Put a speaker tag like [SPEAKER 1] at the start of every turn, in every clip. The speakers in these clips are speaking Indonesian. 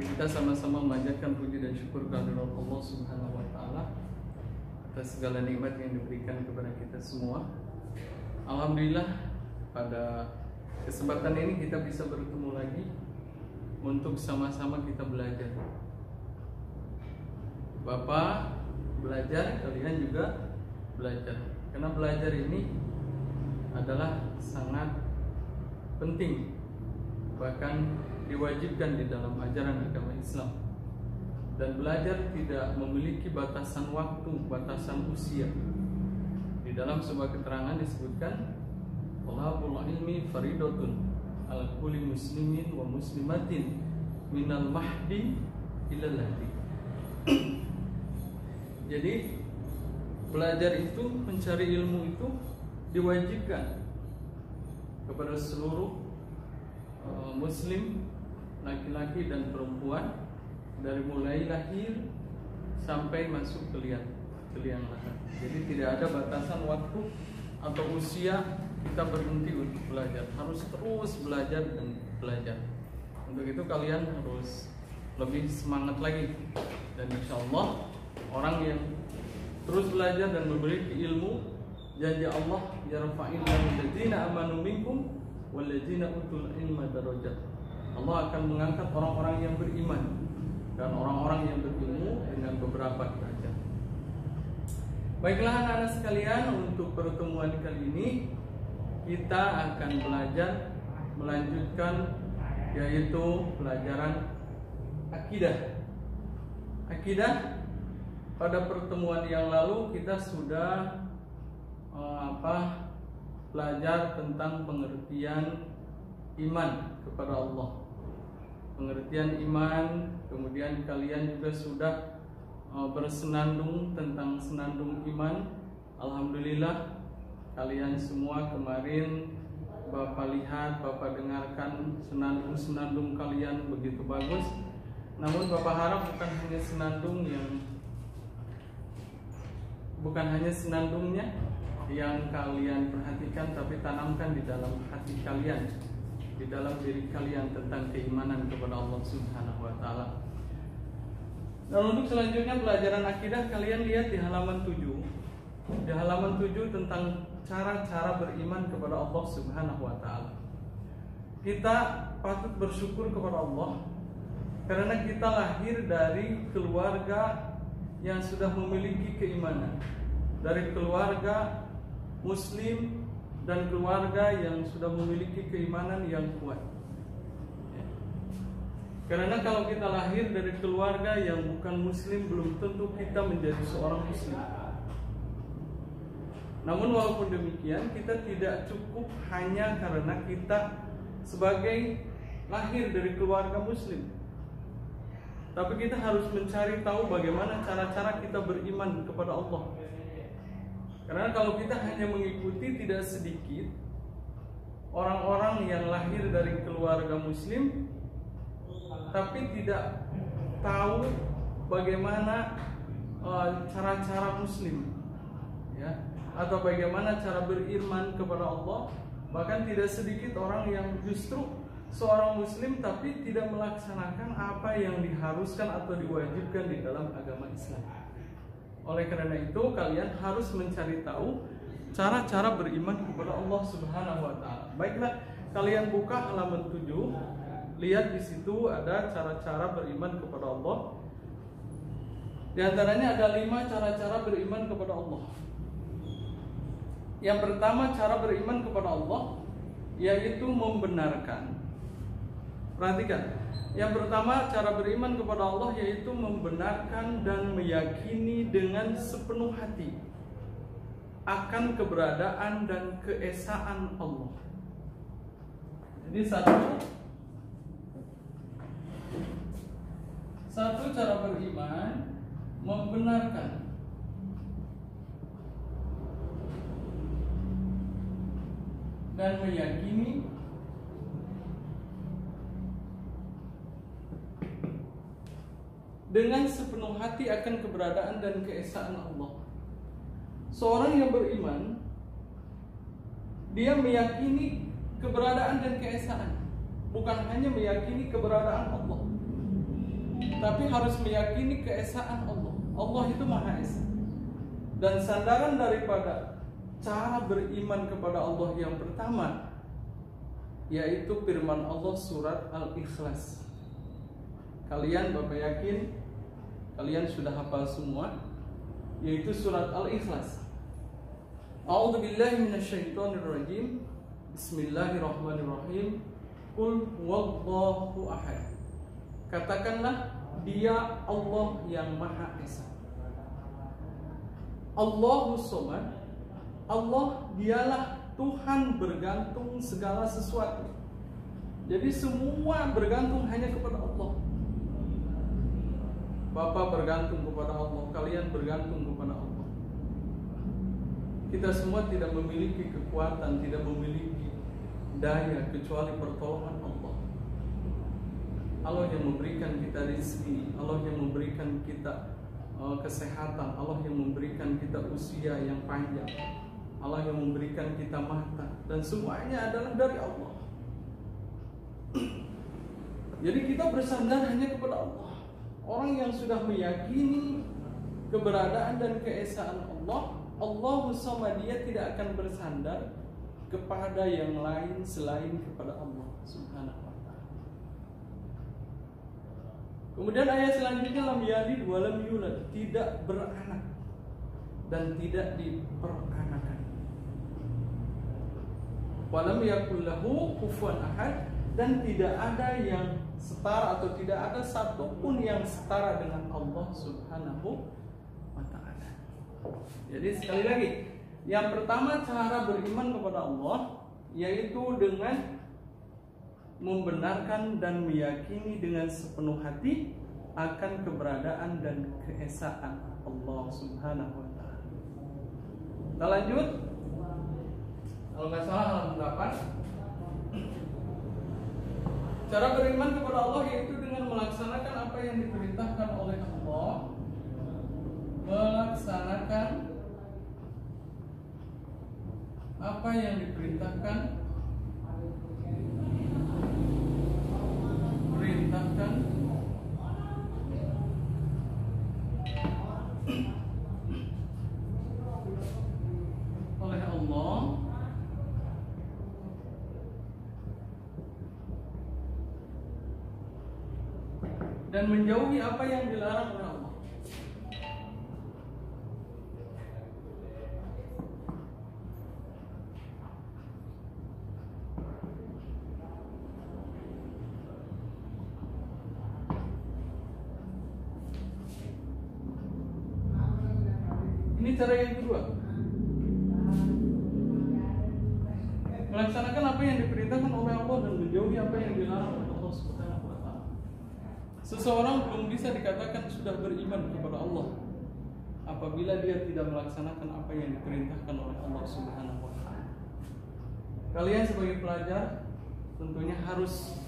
[SPEAKER 1] Mari kita sama-sama memanjatkan puji dan syukur kehadirat Allah Subhanahu wa taala atas segala nikmat yang diberikan kepada kita semua. Alhamdulillah, pada kesempatan ini kita bisa bertemu lagi untuk sama-sama kita belajar. Bapak belajar, kalian juga belajar. Karena belajar ini adalah sangat penting, bahkan diwajibkan di dalam ajaran agama Islam. Dan belajar tidak memiliki batasan waktu, batasan usia. Di dalam sebuah keterangan disebutkan, "Thalabul ilmi faridatun ala kulli muslimin wa muslimatin minal mahdi ilal lahdi." Jadi belajar itu, mencari ilmu itu diwajibkan kepada seluruh muslim, laki-laki dan perempuan, dari mulai lahir sampai masuk ke liang lahat. Jadi tidak ada batasan waktu atau usia kita berhenti untuk belajar. Harus terus belajar dan belajar. Untuk itu kalian harus lebih semangat lagi. Dan insya Allah orang yang terus belajar dan memiliki ilmu, janji Allah, yarfa'il ladzina amanu minkum walladzina utul ilma darajat. Allah akan mengangkat orang-orang yang beriman dan orang-orang yang berilmu dengan beberapa derajat. Baiklah anak-anak sekalian, untuk pertemuan kali ini kita akan belajar melanjutkan, yaitu pelajaran akidah. Akidah, pada pertemuan yang lalu kita sudah belajar tentang pengertian iman kepada Allah. Pengertian iman, kemudian kalian juga sudah bersenandung tentang senandung iman. Alhamdulillah, kalian semua kemarin Bapak lihat, Bapak dengarkan senandung-senandung kalian begitu bagus. Namun Bapak harap bukan hanya senandungnya yang kalian perhatikan, tapi tanamkan di dalam hati kalian, di dalam diri kalian, tentang keimanan kepada Allah Subhanahu wa taala. Dan untuk selanjutnya pelajaran akidah, kalian lihat di halaman 7. Di halaman 7 tentang cara-cara beriman kepada Allah Subhanahu wa taala. Kita patut bersyukur kepada Allah karena kita lahir dari keluarga yang sudah memiliki keimanan, dari keluarga muslim dan keluarga yang sudah memiliki keimanan yang kuat. Karena kalau kita lahir dari keluarga yang bukan muslim, belum tentu kita menjadi seorang muslim. Namun walaupun demikian, kita tidak cukup hanya karena kita sebagai lahir dari keluarga muslim, tapi kita harus mencari tahu bagaimana cara-cara kita beriman kepada Allah. Karena kalau kita hanya mengikuti, tidak sedikit orang-orang yang lahir dari keluarga muslim tapi tidak tahu bagaimana cara-cara muslim, ya, atau bagaimana cara beriman kepada Allah. Bahkan tidak sedikit orang yang justru seorang muslim tapi tidak melaksanakan apa yang diharuskan atau diwajibkan di dalam agama Islam. Oleh karena itu kalian harus mencari tahu cara-cara beriman kepada Allah Subhanahu wa taala. Baiklah, kalian buka halaman 7. Lihat di situ ada cara-cara beriman kepada Allah. Di antaranya ada 5 cara-cara beriman kepada Allah. Yang pertama, cara beriman kepada Allah yaitu membenarkan. Perhatikan. Yang pertama, cara beriman kepada Allah yaitu membenarkan dan meyakini dengan sepenuh hati akan keberadaan dan keesaan Allah. Jadi satu cara beriman, membenarkan dan meyakini dengan sepenuh hati akan keberadaan dan keesaan Allah. Seorang yang beriman, dia meyakini keberadaan dan keesaan, bukan hanya meyakini keberadaan Allah. tapi harus meyakini keesaan Allah. Allah itu Maha Esa. Dan sandaran daripada cara beriman kepada Allah yang pertama yaitu firman Allah surat Al-Ikhlas. Kalian Bapak yakin kalian sudah hafal semua, yaitu surat Al-Ikhlas. A'udzubillahi minasyaitonirrajim. Bismillahirrahmanirrahim. Qul huwallahu ahad. Katakanlah, Dia Allah yang Maha Esa. Allahus Somad. Allah dialah Tuhan bergantung segala sesuatu. Jadi semua bergantung hanya kepada Allah. Bapak bergantung kepada Allah, kalian bergantung kepada Allah. Kita semua tidak memiliki kekuatan, tidak memiliki daya kecuali pertolongan Allah. Allah yang memberikan kita rezeki, Allah yang memberikan kita kesehatan, Allah yang memberikan kita usia yang panjang, Allah yang memberikan kita mata, dan semuanya adalah dari Allah. Jadi kita bersandar hanya kepada Allah. Orang yang sudah meyakini keberadaan dan keesaan Allah, Allahus Samad, dia tidak akan bersandar kepada yang lain selain kepada Allah Subhanahu wa ta'ala. Kemudian ayat selanjutnya, lam yalid wa lam yulad, tidak beranak dan tidak diperanakan. Wa lam yakul lahu kufuwan ahad, dan tidak ada yang setara atau tidak ada satupun yang setara dengan Allah Subhanahu wa ta'ala. Jadi sekali lagi, yang pertama cara beriman kepada Allah yaitu dengan membenarkan dan meyakini dengan sepenuh hati akan keberadaan dan keesaan Allah Subhanahu wa ta'ala. Kita lanjut. Kalau nggak salah halaman 8. Cara beriman kepada Allah yaitu dengan melaksanakan apa yang diperintahkan oleh Allah, melaksanakan apa yang diperintahkan oleh Allah, dan menjauhi apa yang dilarang oleh Allah. Ini cara yang kedua. Melaksanakan apa yang diperintahkan oleh Allah dan menjauhi apa yang dilarang oleh Allah Subhanahu wa ta'ala. Seseorang belum bisa dikatakan sudah beriman kepada Allah apabila dia tidak melaksanakan apa yang diperintahkan oleh Allah Subhanahu wa ta'ala. Kalian sebagai pelajar tentunya harus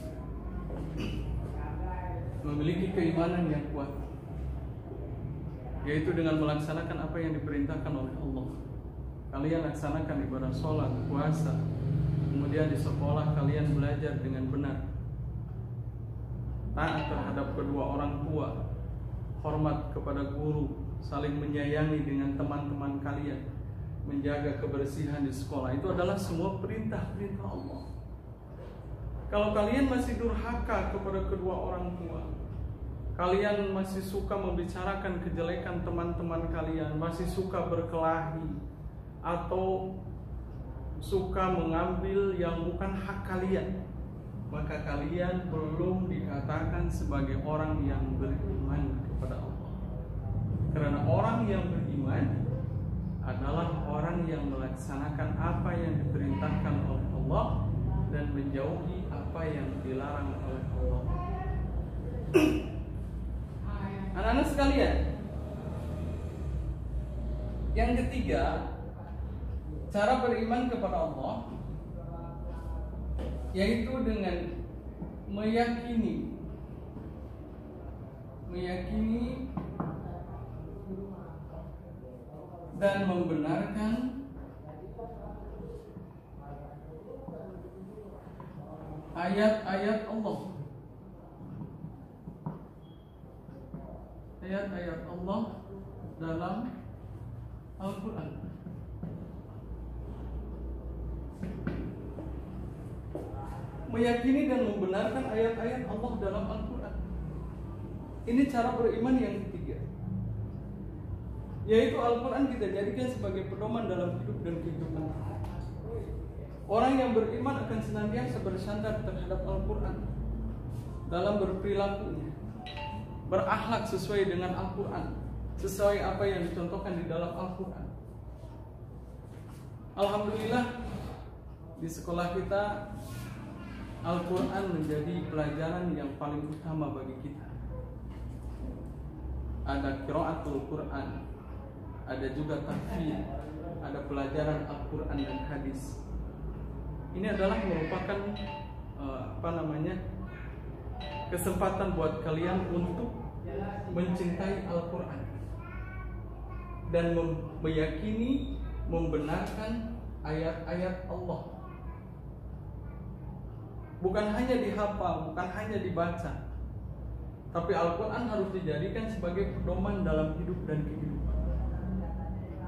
[SPEAKER 1] memiliki keimanan yang kuat, yaitu dengan melaksanakan apa yang diperintahkan oleh Allah. Kalian laksanakan ibadah sholat, puasa, kemudian di sekolah kalian belajar dengan benar, taat terhadap kedua orang tua, hormat kepada guru, saling menyayangi dengan teman-teman kalian, menjaga kebersihan di sekolah. Itu adalah semua perintah-perintah Allah. Kalau kalian masih durhaka kepada kedua orang tua, kalian masih suka membicarakan kejelekan teman-teman kalian, masih suka berkelahi, atau suka mengambil yang bukan hak kalian, maka kalian belum dikatakan sebagai orang yang beriman kepada Allah. Karena orang yang beriman adalah orang yang melaksanakan apa yang diperintahkan oleh Allah dan menjauhi apa yang dilarang oleh Allah. Anak-anak sekalian, yang ketiga, cara beriman kepada Allah yaitu dengan meyakini dan membenarkan ayat-ayat Allah. ayat-ayat Allah dalam Al-Quran. Meyakini dan membenarkan ayat-ayat Allah dalam Al-Quran. Ini cara beriman yang ketiga, yaitu Al-Quran kita jadikan sebagai pedoman dalam hidup dan kehidupan. Orang yang beriman akan senantiasa bersandar terhadap Al-Quran dalam berperilakunya, berakhlak sesuai dengan Al-Quran, sesuai apa yang dicontohkan di dalam Al-Quran. Alhamdulillah, di sekolah kita Al-Quran menjadi pelajaran yang paling utama bagi kita. Ada qiraatul Quran, ada juga tahfidz, ada pelajaran Al-Quran dan hadis. Ini adalah merupakan kesempatan buat kalian untuk mencintai Al-Quran dan meyakini, membenarkan ayat-ayat Allah. Bukan hanya dihafal, bukan hanya dibaca, tapi Al-Quran harus dijadikan sebagai pedoman dalam hidup dan kehidupan.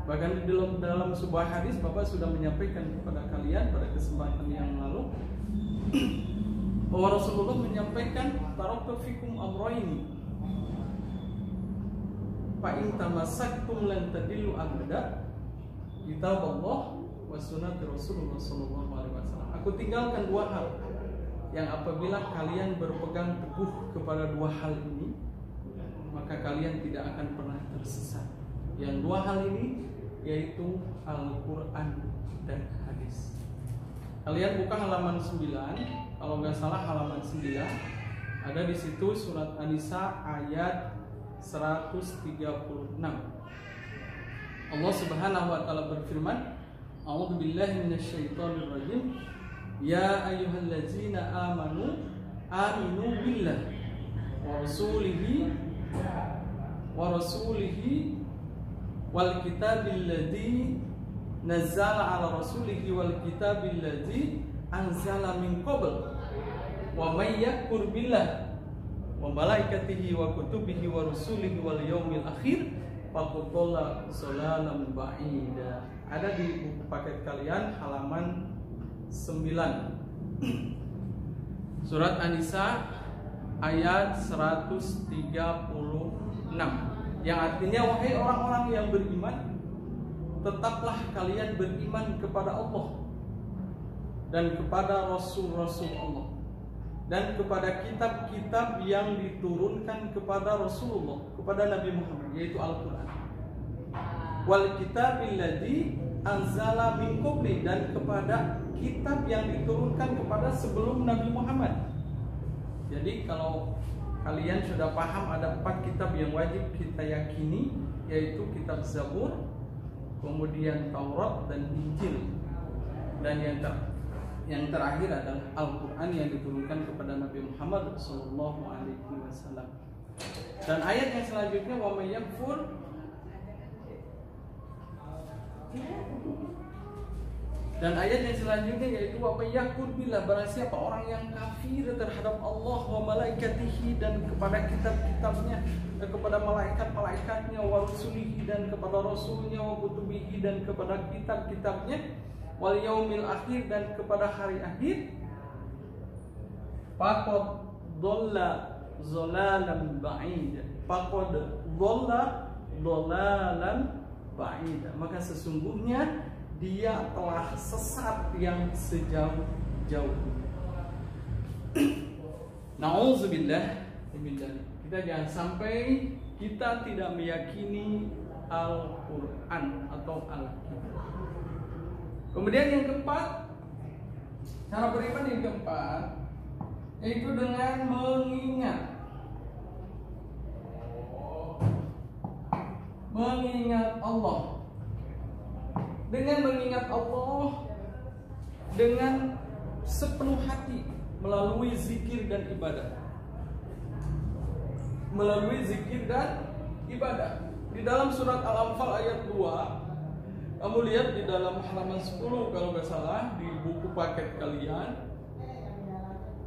[SPEAKER 1] Bahkan di dalam sebuah hadis Bapak sudah menyampaikan kepada kalian pada kesempatan yang lalu bahwa Rasulullah menyampaikan taraktu fikum amrayni fa in tamassaktum lan tadillu abada kitab Allah wa sunnati Rasulullah sallallahu alaihi wasallam. Aku tinggalkan dua hal yang apabila kalian berpegang teguh kepada dua hal ini, maka kalian tidak akan pernah tersesat. Yang dua hal ini yaitu Al-Quran dan hadis. Kalian buka halaman 9, kalau nggak salah halaman 9, ada di situ surat An-Nisa ayat 136. Allah Subhanahu wa taala berfirman, A'udzubillahi minasyaitonirrajim. Ya ayyuhallazina amanu billah wa rasulihi wal kitabil ladzi nazzala ala rasulihi wal kitabil ladzi anzala min qabl wa may yakfur billah wa malaikatihi wa kutubihi wa rusulihi wal yaumil akhir faqad dhalla dhalalan ba'ida. Ada di buku paket kalian halaman 9, surat An-Nisa ayat 136, yang artinya wahai orang-orang yang beriman, tetaplah kalian beriman kepada Allah dan kepada Rasul-Rasul Allah dan kepada kitab-kitab yang diturunkan kepada Rasulullah, kepada Nabi Muhammad, yaitu Al-Quran. Wal kitabil ladzi anzala min qabli, dan kepada kitab yang diturunkan kepada sebelum Nabi Muhammad. Jadi kalau kalian sudah paham ada 4 kitab yang wajib kita yakini, yaitu kitab Zabur, kemudian Taurat dan Injil, dan yang terakhir adalah Al-Quran yang diturunkan kepada Nabi Muhammad SAW. Dan ayat yang selanjutnya, wa may yakfur, dan ayat yang selanjutnya yaitu wa may yakfur billah, barang siapa orang yang kafir terhadap Allah wa malaikatihi, dan kepada kitab-kitabnya, dan kepada malaikat-malaikatnya, wa rusulihi, dan kepada rasulnya, wa kutubihi, dan kepada kitab-kitabnya, wal yaumil akhir, dan kepada hari akhir, faqad dhalla dhalalan ba'ida, faqad dhalla dhalalan ba'ida, maka sesungguhnya dia telah sesat yang sejauh-jauh. Na'udzubillah. Kita jangan sampai kita tidak meyakini Al-Quran atau Al-Kitab. Kemudian yang keempat, cara beriman yang keempat, yaitu dengan mengingat Allah. Dengan mengingat Allah dengan sepenuh hati melalui zikir dan ibadah. Di dalam surat Al-Anfal ayat 2, kamu lihat di dalam halaman 10 kalau nggak salah di buku paket kalian,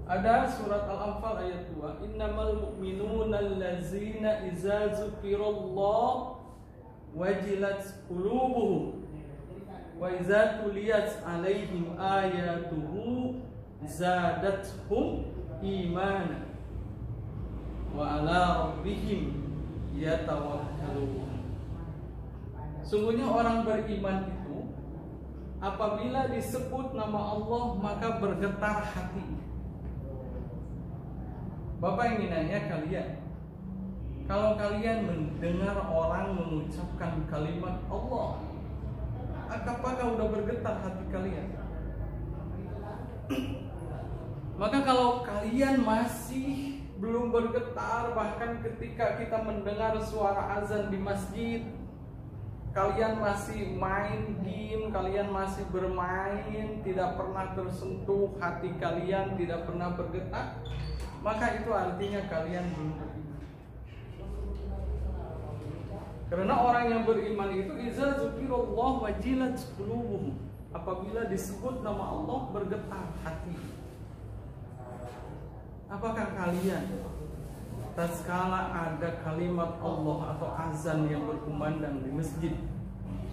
[SPEAKER 1] Ada surat Al-Anfal ayat 2, innamal mu'minuna allazina iza dzukirallah wajilat qulubuhum wa iza tuliyat alaihim ayatuhu zadathum imana wa ala rabbihim yatawakkalun. Sungguhnya orang beriman itu apabila disebut nama Allah maka bergetar hati. Bapak ingin nanya kalian, kalau kalian mendengar orang mengucapkan kalimat Allah, apakah udah bergetar hati kalian? Maka kalau kalian masih belum bergetar, bahkan ketika kita mendengar suara azan di masjid, kalian masih main game, kalian masih bermain, tidak pernah tersentuh, hati kalian tidak pernah bergetar, maka itu artinya kalian belum beriman. Karena orang yang beriman itu iza dzukirallah wajilat qulubuhum, apabila disebut nama Allah bergetar hati. Apakah kalian tatkala ada kalimat Allah atau azan yang berkumandang di masjid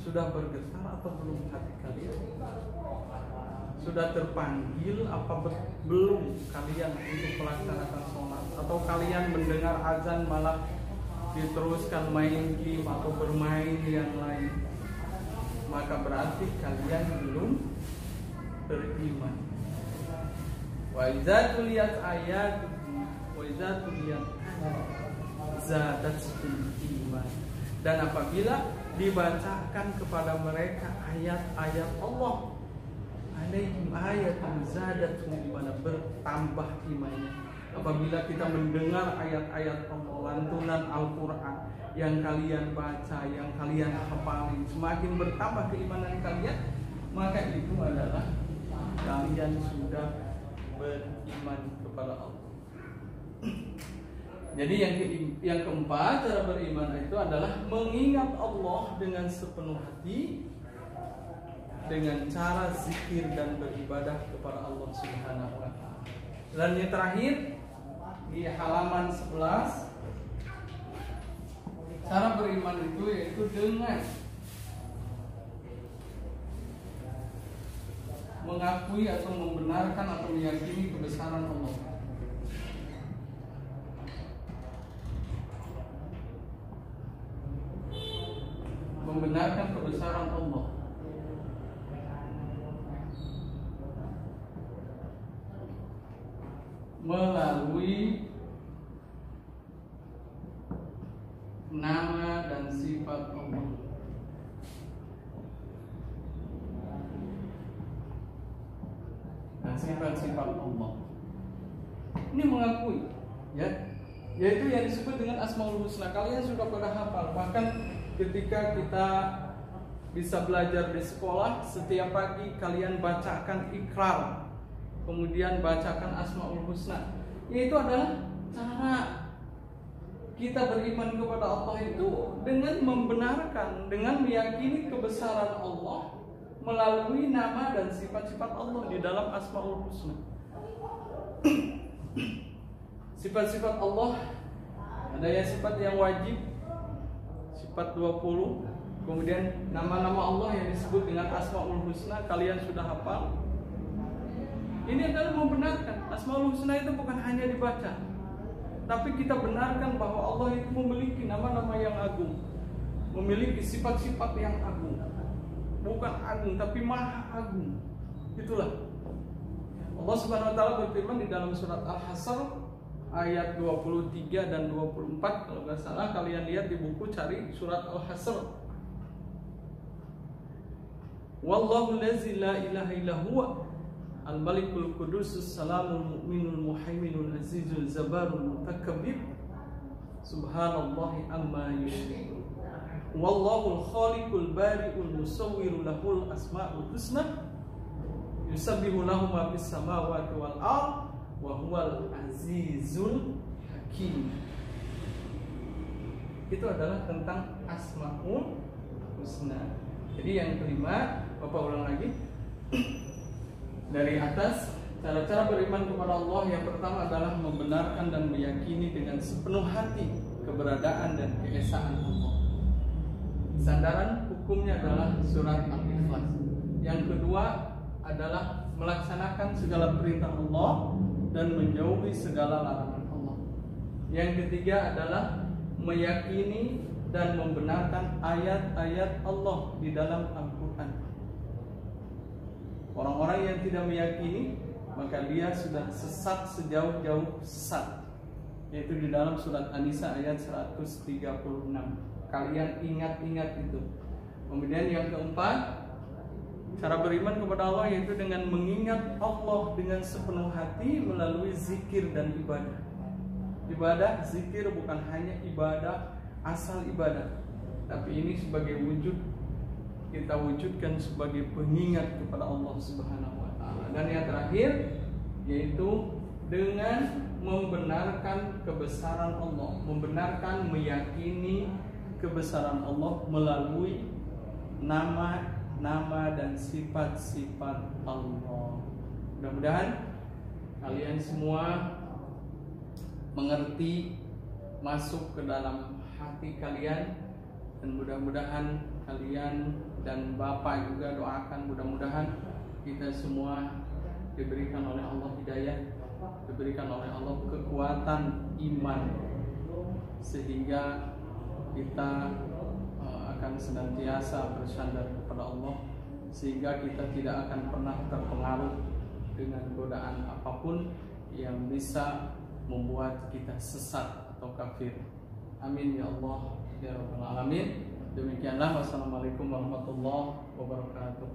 [SPEAKER 1] sudah bergetar atau belum hati kalian? Sudah terpanggil apa belum kalian untuk melaksanakan sholat? Atau kalian mendengar azan malah diteruskan main game atau bermain yang lain? Maka berarti kalian belum beriman. Wa idza tuliyat ayatuhu wa idza tuliyat zadathum iman. Dan apabila dibacakan kepada mereka ayat-ayat Allah, alaihim ayatun zadathum imana, bertambah imannya. Apabila kita mendengar ayat-ayat Allah, lantunan Al-Quran yang kalian baca, yang kalian hafalin, semakin bertambah keimanan kalian, maka itu adalah kalian sudah beriman kepada Allah. Jadi yang keempat, cara beriman itu adalah mengingat Allah dengan sepenuh hati, dengan cara zikir dan beribadah kepada Allah Subhanahu wa taala. Dan yang terakhir di halaman 11, cara beriman itu yaitu dengan mengakui atau membenarkan atau meyakini kebesaran Allah. Membenarkan kebesaran Allah. Melalui nama dan sifat Allah. Dan sifat-sifat Allah. Ini mengakui, ya, yaitu yang disebut dengan Asmaul Husna. Kalian sudah pada hafal. Bahkan ketika kita bisa belajar di sekolah, setiap pagi kalian bacakan ikrar, kemudian bacakan Asmaul Husna. Yaitu adalah cara kita beriman kepada Allah itu dengan membenarkan, dengan meyakini kebesaran Allah melalui nama dan sifat-sifat Allah di dalam Asmaul Husna. Sifat-sifat Allah ada yang sifat yang wajib, sifat 20. Kemudian nama-nama Allah yang disebut dengan Asmaul Husna kalian sudah hafal. Ini adalah membenarkan Asmaul Husna itu bukan hanya dibaca, tapi kita benarkan bahwa Allah itu memiliki nama-nama yang agung, memiliki sifat-sifat yang agung. Bukan agung tapi maha agung. Itulah Allah Subhanahu wa taala berfirman di dalam surat Al-Hasr ayat 23 dan 24, kalau nggak salah kalian lihat di buku, cari surat Al-Hasr. Wallahu allazi la ilaha illa huwa al-malikul qudusus salamul mu'minul muhaiminul azizul zabarul mutakabbir subhanallahi amma yusyrikun. Wallahul khaliqul bari'ul musawwirul lahul asmaul husna yusabbihu lahu ma fis samawati wal ard wa huwal azizul hakim. Itu adalah tentang Asmaul Husna. Jadi yang kelima, Bapak ulang lagi dari atas. Cara-cara beriman kepada Allah yang pertama adalah membenarkan dan meyakini dengan sepenuh hati keberadaan dan keesaan Allah. Sandaran hukumnya adalah surat Al-Ikhlas. Yang kedua adalah melaksanakan segala perintah Allah dan menjauhi segala larangan Allah. Yang ketiga adalah meyakini dan membenarkan ayat-ayat Allah di dalam Al-Quran. Orang-orang yang tidak meyakini, maka dia sudah sesat sejauh-jauh sesat, yaitu di dalam surat An-Nisa ayat 136. Kalian ingat-ingat itu. Kemudian yang keempat, cara beriman kepada Allah yaitu dengan mengingat Allah dengan sepenuh hati melalui zikir dan ibadah. Ibadah, zikir bukan hanya ibadah asal ibadah, tapi ini sebagai wujud, kita wujudkan sebagai pengingat kepada Allah Subhanahu wa Ta'ala. Dan yang terakhir yaitu dengan membenarkan kebesaran Allah, membenarkan, meyakini kebesaran Allah melalui nama-nama dan sifat-sifat Allah. Mudah-mudahan kalian semua mengerti, masuk ke dalam hati kalian, dan mudah-mudahan kalian dan Bapak juga doakan mudah-mudahan kita semua diberikan oleh Allah hidayah, diberikan oleh Allah kekuatan iman, sehingga kita akan senantiasa bersandar kepada Allah, sehingga kita tidak akan pernah terpengaruh dengan godaan apapun yang bisa membuat kita sesat atau kafir. Amin ya Allah ya Rabbal Alamin. Demikianlah, wassalamualaikum warahmatullahi wabarakatuh.